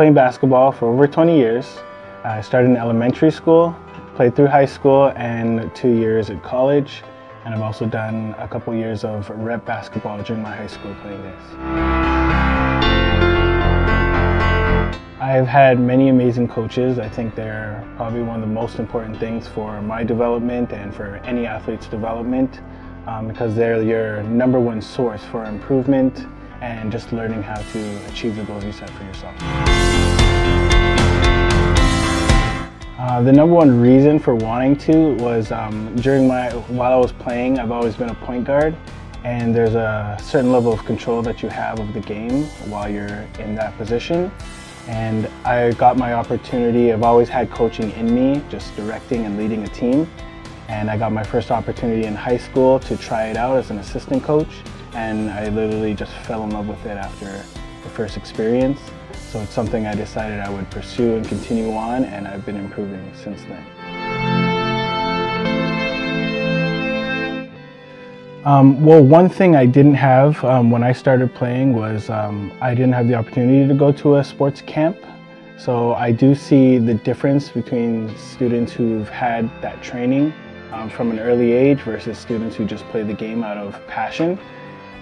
playing basketball for over 20 years. I started in elementary school, played through high school and 2 years at college. And I've also done a couple years of rep basketball during my high school playing days. I've had many amazing coaches. I think they're probably one of the most important things for my development and for any athlete's development because they're your #1 source for improvement and just learning how to achieve the goals you set for yourself. The #1 reason for wanting to was while I was playing, I've always been a point guard, and there's a certain level of control that you have of the game while you're in that position. And I got my opportunity. I've always had coaching in me, just directing and leading a team. And I got my first opportunity in high school to try it out as an assistant coach, and I literally just fell in love with it after the first experience. So it's something I decided I would pursue and continue on, and I've been improving since then. Well, one thing I didn't have when I started playing was I didn't have the opportunity to go to a sports camp. So I do see the difference between students who've had that training from an early age versus students who just play the game out of passion.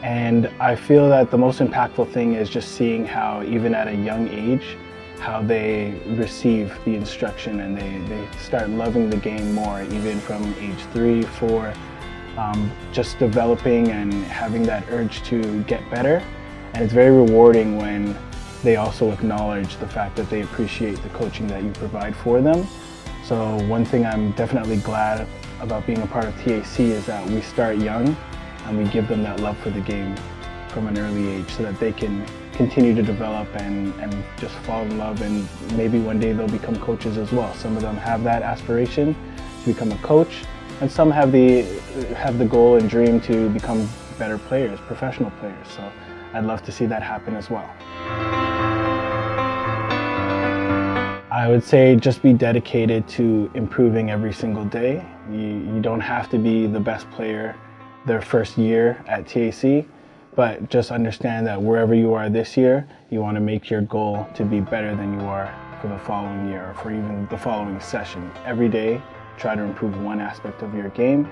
And I feel that the most impactful thing is just seeing how, even at a young age, how they receive the instruction and they start loving the game more, even from age 3, 4, just developing and having that urge to get better. And it's very rewarding when they also acknowledge the fact that they appreciate the coaching that you provide for them. So one thing I'm definitely glad about being a part of TAC is that we start young and we give them that love for the game from an early age so that they can continue to develop and just fall in love, and maybe one day they'll become coaches as well. Some of them have that aspiration to become a coach, and some have the goal and dream to become better players, professional players. So I'd love to see that happen as well. I would say just be dedicated to improving every single day. You don't have to be the best player their first year at TAC, but just understand that wherever you are this year, you want to make your goal to be better than you are for the following year or for even the following session. Every day, try to improve one aspect of your game,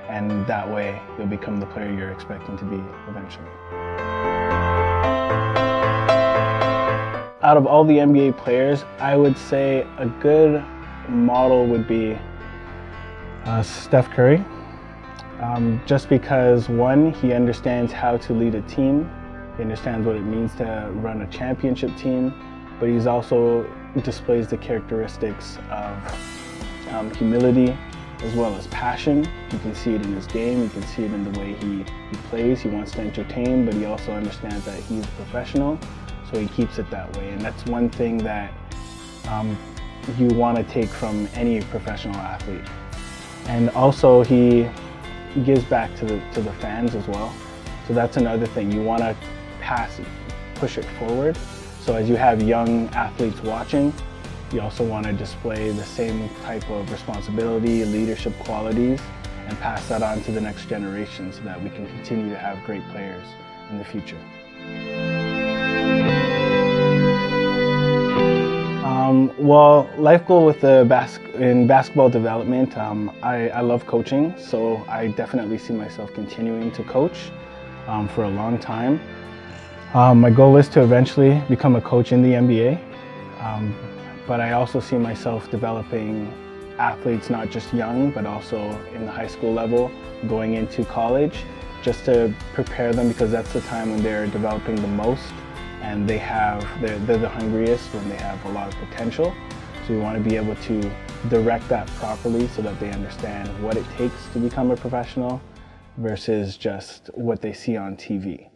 and that way you'll become the player you're expecting to be eventually. Out of all the NBA players, I would say a good model would be Steph Curry. Just because, one, he understands how to lead a team, he understands what it means to run a championship team, but he's also displays the characteristics of humility as well as passion. You can see it in his game, you can see it in the way he plays. He wants to entertain, but he also understands that he's a professional, so he keeps it that way. And that's one thing that you want to take from any professional athlete. And also he gives back to the fans as well. So that's another thing. You want to push it forward. So as you have young athletes watching, you also want to display the same type of responsibility, leadership qualities, and pass that on to the next generation so that we can continue to have great players in the future. Well, life goal with in basketball development, I love coaching, so I definitely see myself continuing to coach for a long time. My goal is to eventually become a coach in the NBA, but I also see myself developing athletes, not just young, but also in the high school level, going into college, just to prepare them, because that's the time when they're developing the most. And they're the hungriest when they have a lot of potential. So we want to be able to direct that properly so that they understand what it takes to become a professional versus just what they see on TV.